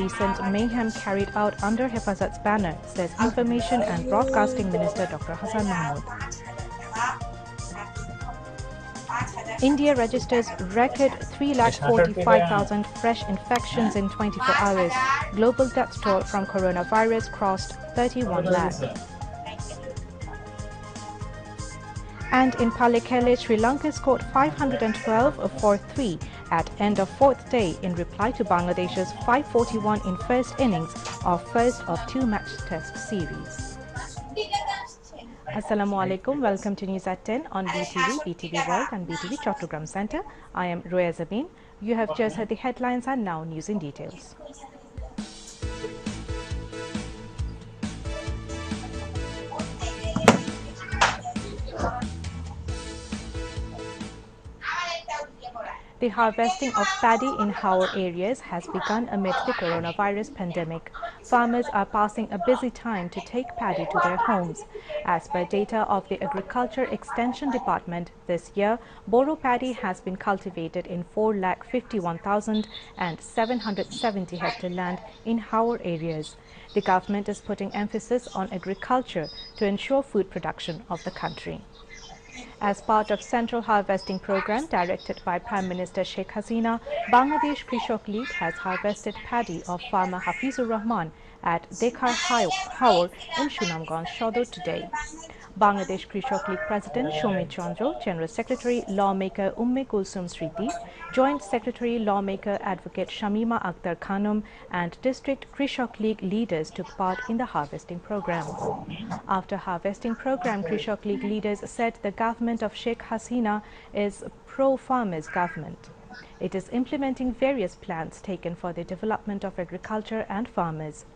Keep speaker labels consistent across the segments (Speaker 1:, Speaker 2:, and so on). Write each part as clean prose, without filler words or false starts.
Speaker 1: recent mayhem carried out under Hifazat's banner, says Information and Broadcasting Minister Dr. Hassan Mahmood. India registers record 3,45,000 fresh infections in 24 hours. Global death toll from coronavirus crossed 31 lakh. And in Pallekele, Sri Lanka scored 512 for 3 at end of fourth day in reply to Bangladesh's 541 in first innings of first of two-match test series. Assalamu alaikum. Welcome to News at 10 on BTV, BTV World and BTV Chattogram Center. I am Roya Zabin. You have just heard the headlines and now news in details. The harvesting of paddy in Howrah areas has begun amid the coronavirus pandemic. Farmers are passing a busy time to take paddy to their homes. As per data of the Agriculture Extension Department, this year, Boro paddy has been cultivated in 4,51,770 hectare land in Howrah areas. The government is putting emphasis on agriculture to ensure food production of the country. As part of Central Harvesting Program directed by Prime Minister Sheikh Hasina, Bangladesh Krishok League has harvested paddy of farmer Hafizur Rahman at Dekhar Howrah in Sunamganj Shodor today. Bangladesh Krishok League President Shomit Chandra, General Secretary Lawmaker Umme Kulsum Sriti, Joint Secretary Lawmaker Advocate Shamima Akhtar Khanum and District Krishok League leaders took part in the harvesting program. After harvesting program, Krishok League leaders said the government of Sheikh Hasina is pro-farmers government. It is implementing various plans taken for the development of agriculture and farmers.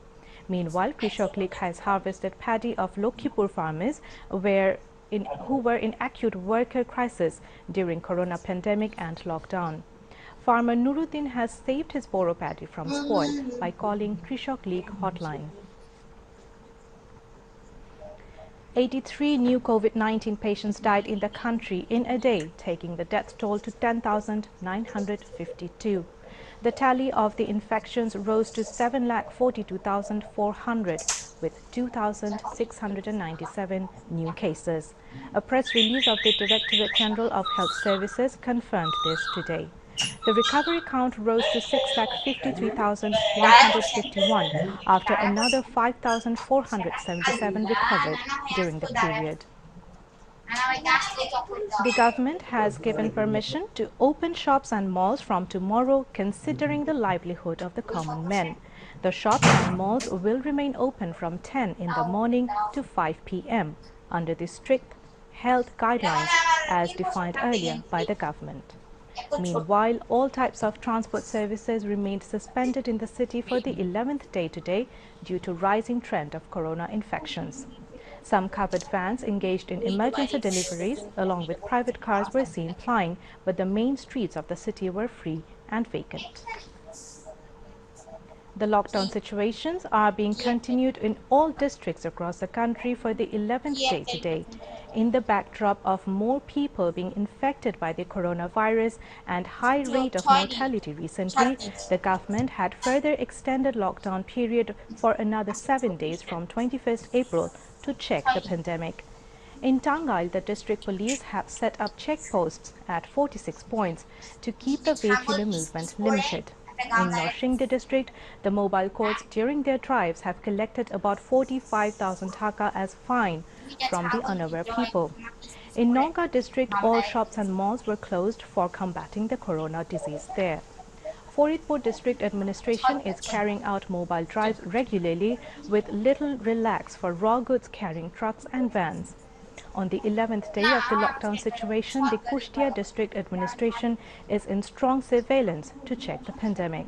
Speaker 1: Meanwhile, Krishok League has harvested paddy of Lokhipur farmers who were in acute worker crisis during corona pandemic and lockdown. Farmer Nuruddin has saved his Boro paddy from spoil by calling Krishok League hotline. 83 new COVID-19 patients died in the country in a day, taking the death toll to 10,952. The tally of the infections rose to 7,42,400 with 2,697 new cases. A press release of the Directorate General of Health Services confirmed this today. The recovery count rose to 6,53,151 after another 5,477 recovered during the period. The government has given permission to open shops and malls from tomorrow, considering the livelihood of the common men. The shops and malls will remain open from 10 in the morning to 5 p.m. under the strict health guidelines as defined earlier by the government. Meanwhile, all types of transport services remained suspended in the city for the 11th day today due to rising trend of corona infections. Some covered vans engaged in emergency deliveries along with private cars were seen plying, but the main streets of the city were free and vacant. The lockdown situations are being continued in all districts across the country for the 11th day today. In the backdrop of more people being infected by the coronavirus and high rate of mortality recently, the government had further extended lockdown period for another 7 days from 21st April to check the pandemic. In Tangail, the district police have set up checkposts at 46 points to keep the vehicular movement limited. In Norshingdi district, the mobile courts during their drives have collected about 45,000 taka as fine from the unaware people. In Nongka district, all shops and malls were closed for combating the corona disease there. Faridpur district administration is carrying out mobile drives regularly with little relax for raw goods carrying trucks and vans. On the 11th day of the lockdown situation, the Kushtia district administration is in strong surveillance to check the pandemic.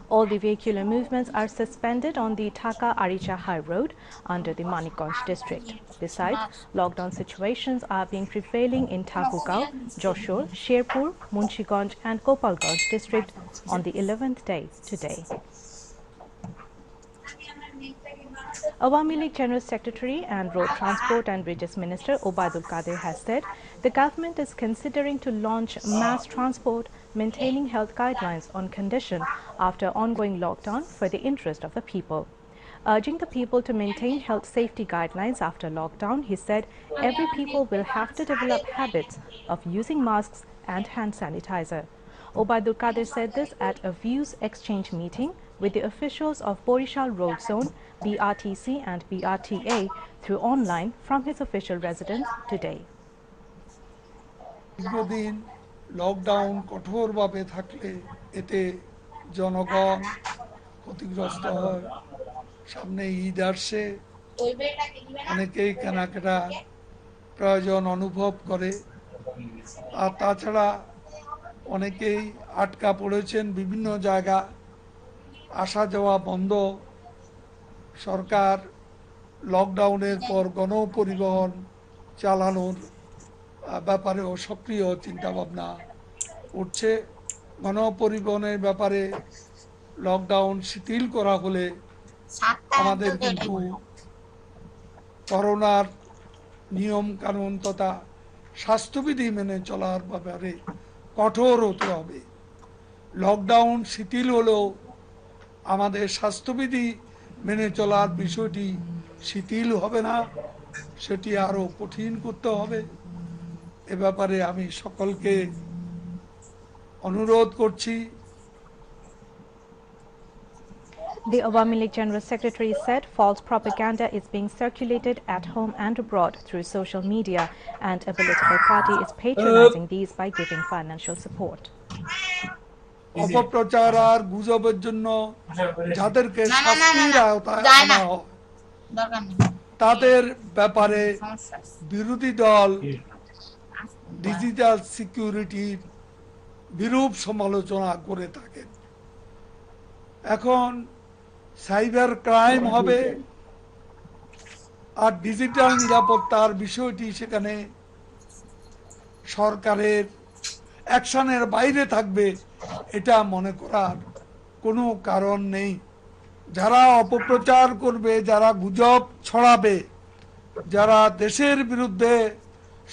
Speaker 1: All the vehicular movements are suspended on the Dhaka-Aricha High Road under the Manikganj district. Besides, lockdown situations are being prevailing in Thakurgaon, Joshore, Sherpur, Munchiganj and Gopalganj district on the 11th day today. Awami League General Secretary and Road Transport and Bridges Minister Obaidul Qadir has said the government is considering to launch mass transport maintaining health guidelines on condition after ongoing lockdown for the interest of the people. Urging the people to maintain health safety guidelines after lockdown, he said every people will have to develop habits of using masks and hand sanitizer. Obaidul Qadir said this at a views exchange meeting with the officials of Borishal Road Zone, BRTC and BRTA through online from his official residence today.
Speaker 2: দীর্ঘদিন lockdown কঠোরভাবে থাকলে এতে জনগণ ক্ষতিগ্রস্ত হয়। সামনে ঈদ আসছে, অনেকেই কেনাকাটা প্রয়োজন অনুভব করে, আর তাছাড়া অনেকেই আটকা পড়েছেন বিভিন্ন জায়গা, আসা যাওয়া বন্ধ। সরকার লকডাউনের পর গণপরিবহন চালানোর ব্যাপারেও সক্রিয় চিন্তাভাবনা উঠছে। গণপরিবহনের ব্যাপারে লকডাউন শিথিল করা হলে আমাদের কিন্তু করোনার নিয়ম কানুন তথা স্বাস্থ্যবিধি মেনে চলার ব্যাপারে কঠোর হতে হবে। লকডাউন শিথিল হলেও আমাদের স্বাস্থ্যবিধি মেনে চলার বিষয়টি শিথিল হবে না, সেটি আরো কঠিন করতে হবে। এ ব্যাপারে আমি সকলকে অনুরোধ করছি।
Speaker 1: The Awami League General Secretary said false propaganda is being circulated at home and abroad through social media, and a political party is patronizing these by giving financial support.
Speaker 2: অপপ্রচার আর গুজবের জন্য যাদেরকে শাস্তির আওতায় আনা হয় তাদের ব্যাপারে বিরোধী দল ডিজিটাল সিকিউরিটির বিরূপ সমালোচনা করে থাকেন। এখন সাইবার ক্রাইম হবে আর ডিজিটাল নিরাপত্তার বিষয়টি সেখানে সরকারের অ্যাকশনের বাইরে থাকবে, এটা মনে করার কোনো কারণ নেই। যারা অপপ্রচার করবে, যারা গুজব ছড়াবে, যারা দেশের বিরুদ্ধে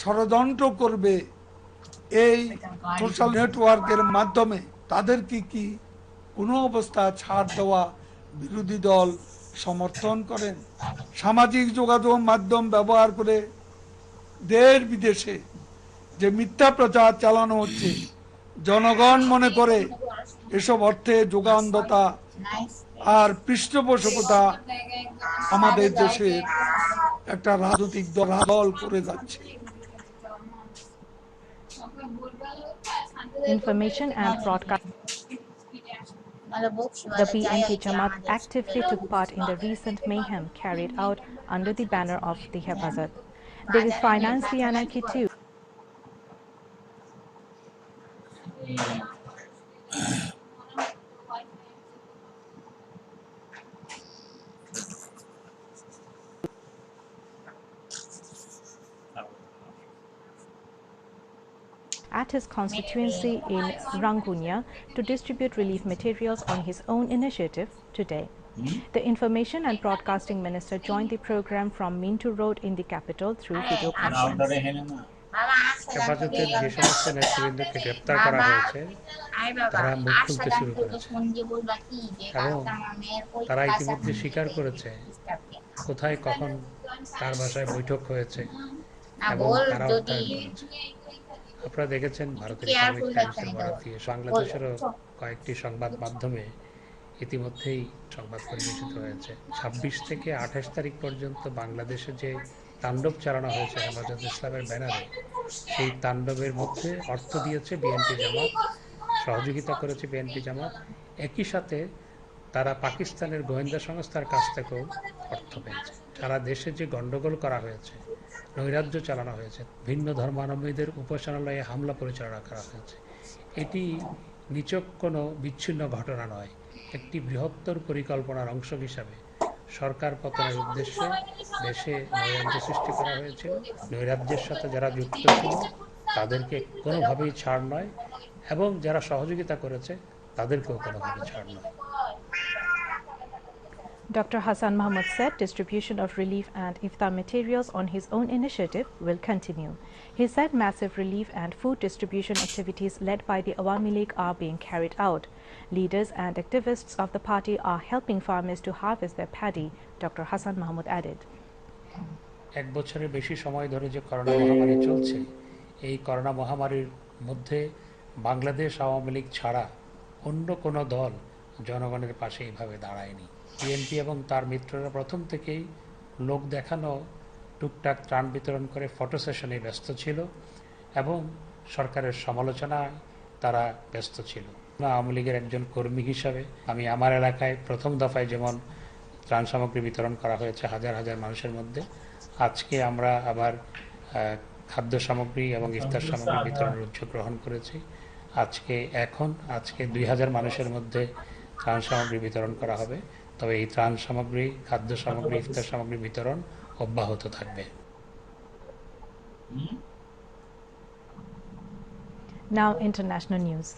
Speaker 2: ষড়যন্ত্র করবে এই সোশ্যাল নেটওয়ার্কের মাধ্যমে, তাদেরকে কি কোনো অবস্থা ছাড় দেওয়া বিরোধী দল সমর্থন করেন? সামাজিক যোগাযোগ মাধ্যম ব্যবহার করে দেশ বিদেশে যে মিথ্যা প্রচার চালানো হচ্ছে, জনগণ মনে করে এসব অর্থে যোগানদাতা আর পৃষ্ঠপোষকতা আমাদের দেশের একটা রাজনৈতিক দল করে যাচ্ছে।
Speaker 1: Information and broadcast. The BNP Jamaat actively took part in the recent mayhem carried out under the banner of the Hifazat. They will finance the anarchy too. At his constituency in Rangunia to distribute relief materials on his own initiative today. The Information and Broadcasting Minister joined the program from Mintu Road in the capital through video conference.
Speaker 3: হেফাজতের যে সমস্ত নেতৃবৃন্দকে গ্রেপ্তার করা হয়েছে তারা মুখ খুলতে শুরু করেছে এবং তারা ইতিমধ্যে স্বীকার করেছে কোথায় কখন কার বাসায় বৈঠক হয়েছে এবং কারা হত্যাকাণ্ড করেছে। আপনারা দেখেছেন ভারতের ইসলামিক টাইমসের বরাত দিয়ে বাংলাদেশেরও কয়েকটি সংবাদ মাধ্যমে ইতিমধ্যেই সংবাদ পরিবেশিত হয়েছে। ২৬ থেকে ২৮ তারিখ পর্যন্ত বাংলাদেশে যে তাণ্ডব চালানো হয়েছে হেফাজত ইসলামের ব্যানারে, সেই তাণ্ডবের মধ্যে অর্থ দিয়েছে বিএনপি জামাত, সহযোগিতা করেছে বিএনপি জামাত। একই সাথে তারা পাকিস্তানের গোয়েন্দা সংস্থার কাছ থেকেও অর্থ পেয়েছে। সারা দেশে যে গণ্ডগোল করা হয়েছে, নৈরাজ্য চালানো হয়েছে, ভিন্ন ধর্মাবলম্বীদের উপাসনালয়ে হামলা পরিচালনা করা হয়েছে, এটি নিছক কোনো বিচ্ছিন্ন ঘটনা নয়, একটি বৃহত্তর পরিকল্পনার অংশ হিসাবে সরকার পতনের উদ্দেশ্যে দেশে নৈরাজ্য সৃষ্টি করা হয়েছিল। নৈরাজ্যের সাথে যারা যুক্ত ছিল তাদেরকে কোনোভাবেই ছাড় নয় এবং যারা সহযোগিতা করেছে তাদেরকেও কোনোভাবে ছাড় নয়।
Speaker 1: Dr. Hassan Mahmud said distribution of relief and iftar materials on his own initiative will continue. He said massive relief and food distribution activities led by the Awami League are being carried out. Leaders and activists of the party are helping farmers to harvest their paddy, Dr. Hassan Mahmud added.
Speaker 3: এক বছরের বেশি সময় ধরে যে corona মহামারী চলছে, এই corona মহামারীর মধ্যে বাংলাদেশ আওয়ামী লীগ ছাড়া অন্য কোনো দল জনগণের পাশে এইভাবে দাঁড়ায়নি। বিএনপি এবং তার মিত্ররা প্রথম থেকেই লোক দেখানো টুকটাক ত্রাণ বিতরণ করে ফটো সেশনে ব্যস্ত ছিল এবং সরকারের সমালোচনায় তারা ব্যস্ত ছিল। আওয়ামী লীগের একজন কর্মী হিসাবে আমি আমার এলাকায় প্রথম দফায় যেমন ত্রাণ সামগ্রী বিতরণ করা হয়েছে হাজার হাজার মানুষের মধ্যে, আজকে আমরা আবার খাদ্য সামগ্রী এবং ইফতার সামগ্রী বিতরণের উদ্যোগ গ্রহণ করেছি। আজকে 2000 মানুষের মধ্যে ত্রাণ সামগ্রী বিতরণ করা হবে। তবে এই ত্রাণ সামগ্রী, খাদ্য সামগ্রী, ইফতার সামগ্রী বিতরণ অব্যাহত থাকবে।
Speaker 1: Now international news.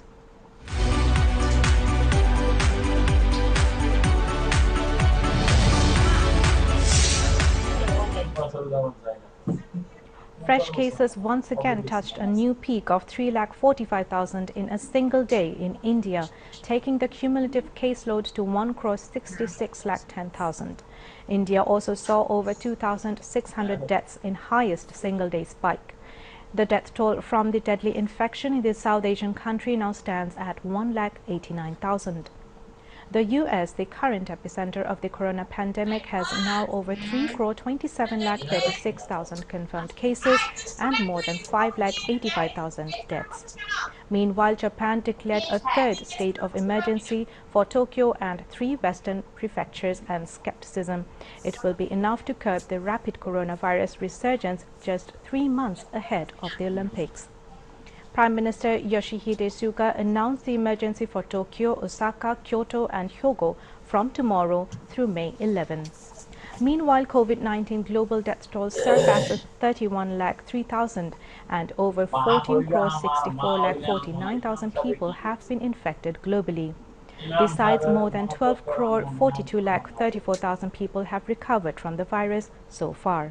Speaker 1: Fresh cases once again touched a new peak of 3,45,000 in a single day in India, taking the cumulative caseload to 1,66,10,000. India also saw over 2,600 deaths in highest single-day spike. The death toll from the deadly infection in the South Asian country now stands at 1,89,000. The U.S., the current epicenter of the corona pandemic, has now over 3,27,36,000 confirmed cases and more than 5,85,000 deaths. Meanwhile, Japan declared a third state of emergency for Tokyo and 3 western prefectures, and skepticism it will be enough to curb the rapid coronavirus resurgence just 3 months ahead of the Olympics. Prime Minister Yoshihide Suga announced the emergency for Tokyo, Osaka, Kyoto and Hyogo from tomorrow through May 11. Meanwhile, COVID-19 global death toll surpasses 31,03,000 and over 14,64,49,000 people have been infected globally. Besides, more than 12,42,34,000 people have recovered from the virus so far.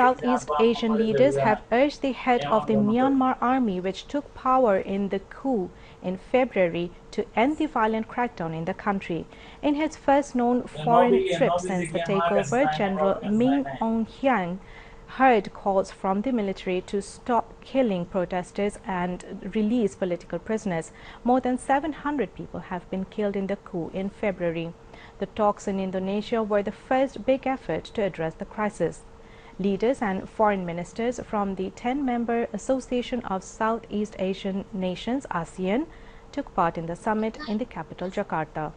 Speaker 1: Southeast Asian leaders have urged the head of the Myanmar army, which took power in the coup in February, to end the violent crackdown in the country. In his first known foreign trip since the takeover, General Min Aung Hlaing heard calls from the military to stop killing protesters and release political prisoners. More than 700 people have been killed in the coup in February. The talks in Indonesia were the first big effort to address the crisis. Leaders and foreign ministers from the 10-member Association of Southeast Asian Nations, ASEAN, took part in the summit in the capital, Jakarta.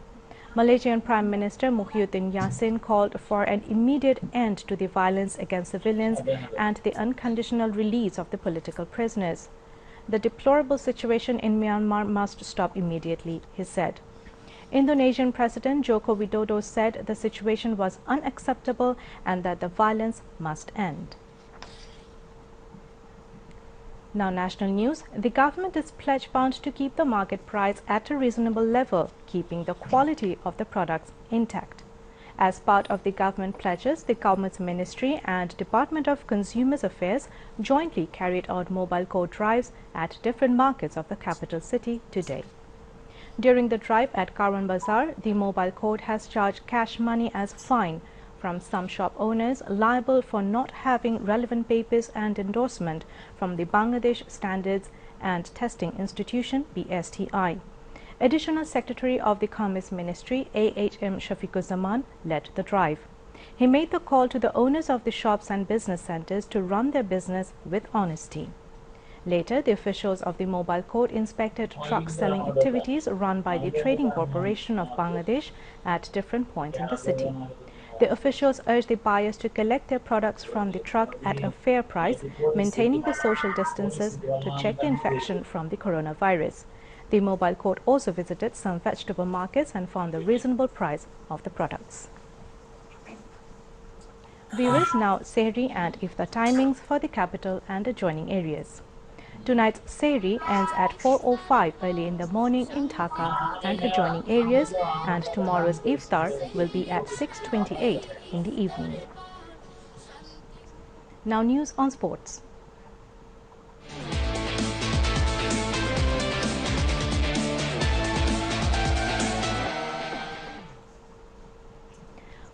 Speaker 1: Malaysian Prime Minister Muhyiddin Yassin called for an immediate end to the violence against civilians and the unconditional release of the political prisoners. The deplorable situation in Myanmar must stop immediately, he said. Indonesian President Joko Widodo said the situation was unacceptable and that the violence must end. Now national news. The government is pledge-bound to keep the market price at a reasonable level, keeping the quality of the products intact. As part of the government pledges, the Commerce Ministry and Department of Consumer Affairs jointly carried out mobile code drives at different markets of the capital city today. During the drive at Karwan Bazaar, the mobile code has charged cash money as fine from some shop owners liable for not having relevant papers and endorsement from the Bangladesh Standards and Testing Institution (BSTI). Additional Secretary of the Commerce Ministry AHM Shafiquzaman led the drive. He made the call to the owners of the shops and business centers to run their business with honesty. Later, the officials of the mobile code inspected truck selling activities run by the Trading Corporation of Bangladesh at different points in the city. The officials urged the buyers to collect their products from the truck at a fair price, maintaining the social distances to check the infection from the coronavirus. The mobile court also visited some vegetable markets and found the reasonable price of the products. Viewers, now Sehri and Iftar timings for the capital and adjoining areas. Tonight's Sehri ends at 4:05 early in the morning in Dhaka and adjoining areas, and tomorrow's iftar will be at 6:28 in the evening. Now news on sports.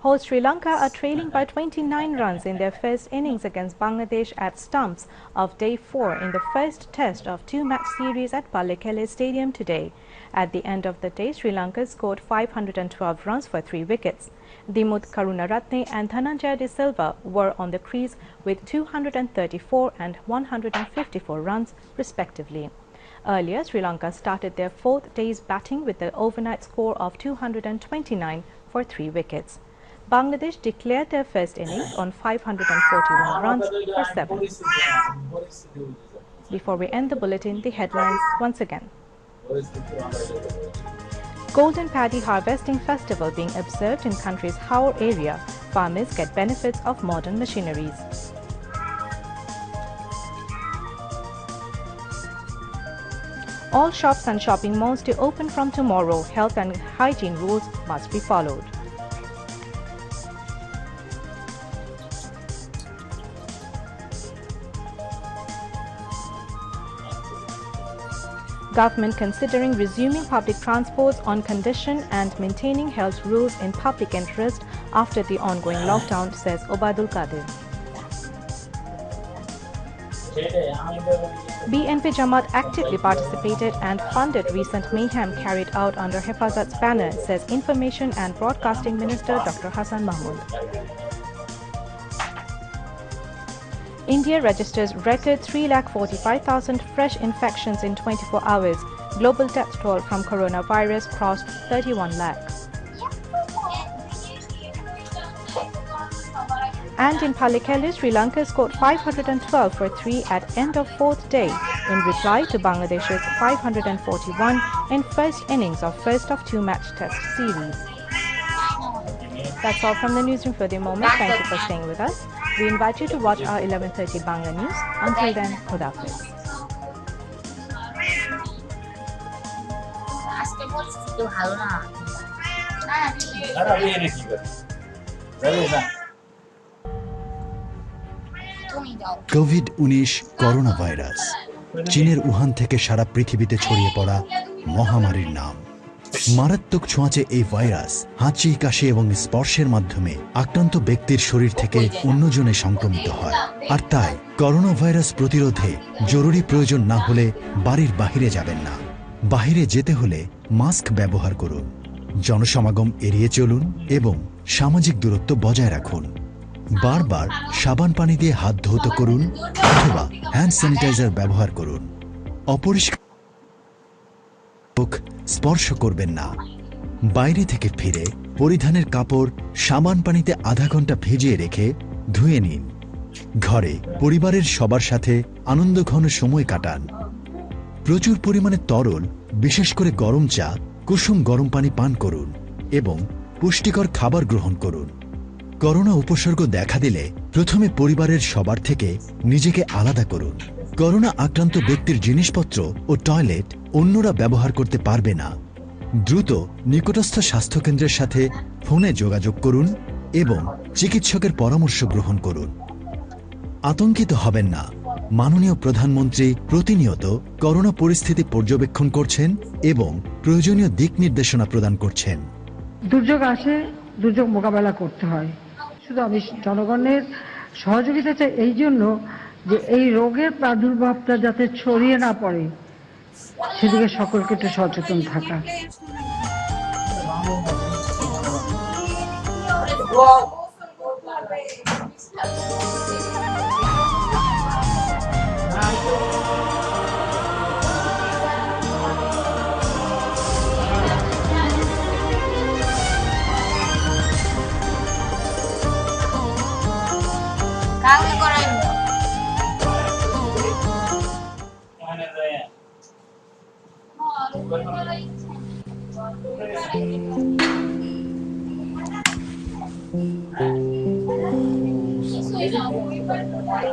Speaker 1: Host Sri Lanka are trailing by 29 runs in their first innings against Bangladesh at stumps of day 4 in the first test of two-match series at Pallekele Stadium today. At the end of the day, Sri Lanka scored 512 runs for 3 wickets. Dimuth Karunaratne and Dhananjaya De Silva were on the crease with 234 and 154 runs respectively. Earlier, Sri Lanka started their 4th day's batting with the overnight score of 229 for 3 wickets. Bangladesh declared their first innings on 541 runs for 7. Before we end the bulletin, the headlines once again. Golden Paddy Harvesting Festival being observed in country's Howrah area. Farmers get benefits of modern machineries. All shops and shopping malls to open from tomorrow. Health and hygiene rules must be followed. Government considering resuming public transport on condition and maintaining health rules in public interest after the ongoing lockdown, says Obadul Qadir. BNP Jamaat actively participated and funded recent mayhem carried out under Hefazat's banner, says Information and Broadcasting Minister Dr. Hassan Mahmood. India registers record 3,45,000 fresh infections in 24 hours. Global death toll from coronavirus crossed 31 lakhs. And in Pallekele, Sri Lanka scored 512 for 3 at end of 4th day in reply to Bangladesh's 541 in first innings of first of 2-match test series. That's all from the newsroom for the moment. Thank you for staying with us. We invite you to watch our 11:30 Bangla news. Until then, Khuda Hafiz.
Speaker 4: COVID-19 corona virus চীনের Wuhan থেকে সারা পৃথিবীতে ছড়িয়ে পড়া মহামারীর নাম। মারাত্মক ছোঁয়াচে এই ভাইরাস হাঁচি, কাশি এবং স্পর্শের মাধ্যমে আক্রান্ত ব্যক্তির শরীর থেকে অন্যজনে সংক্রমিত হয়। আর তাই করোনা ভাইরাস প্রতিরোধে জরুরি প্রয়োজন না হলে বাড়ির বাহিরে যাবেন না। বাহিরে যেতে হলে মাস্ক ব্যবহার করুন, জনসমাগম এড়িয়ে চলুন এবং সামাজিক দূরত্ব বজায় রাখুন। বারবার সাবান পানি দিয়ে হাত ধৌত করুন অথবা হ্যান্ড স্যানিটাইজার ব্যবহার করুন। অপরিষ্কার স্পর্শ করবেন না। বাইরে থেকে ফিরে পরিধানের কাপড় সাবান পানিতে আধা ঘন্টা ভিজিয়ে রেখে ধুয়ে নিন। ঘরে পরিবারের সবার সাথে আনন্দঘন সময় কাটান। প্রচুর পরিমাণে তরল, বিশেষ করে গরম চা, কুসুম গরম পানি পান করুন এবং পুষ্টিকর খাবার গ্রহণ করুন। করোনা উপসর্গ দেখা দিলে প্রথমে পরিবারের সবার থেকে নিজেকে আলাদা করুন। করোনা আক্রান্ত ব্যক্তির জিনিসপত্র ও টয়লেট অন্যরা ব্যবহার করতে পারবে না। দ্রুত নিকটস্থ স্বাস্থ্যকেন্দ্রের সাথে ফোনে যোগাযোগ করুন এবং চিকিৎসকের পরামর্শ গ্রহণ করুন। আতঙ্কিত হবেন না। মাননীয় প্রধানমন্ত্রী প্রতিনিয়ত করোনা পরিস্থিতি পর্যবেক্ষণ করছেন এবং প্রয়োজনীয় দিক নির্দেশনা প্রদান করছেন।
Speaker 5: দুর্যোগ আসে, দুর্যোগ মোকাবেলা করতে হয়। শুধু আমি জনগণের সহযোগিতা চাই এই জন্য যে এই রোগের প্রাদুর্ভাবটা যাতে ছড়িয়ে না পড়ে সেদিকে সকলকে একটু সচেতন থাকা।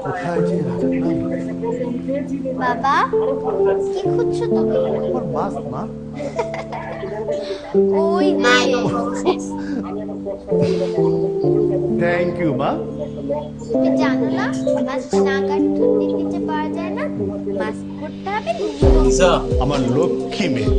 Speaker 6: কোথায় যে রাখলাম
Speaker 7: বাবা কি খুঁজছো তুমি?
Speaker 6: আমার মাস্ক মা।
Speaker 7: ওই যে
Speaker 6: থ্যাংক ইউ মা।
Speaker 7: তুমি জানো না মাস্ক না কাটলে নিচে পাওয়া যায় না, মাস্ক করতে হবে নিয়ম।
Speaker 6: আমার লক্ষ্মী মেয়ে।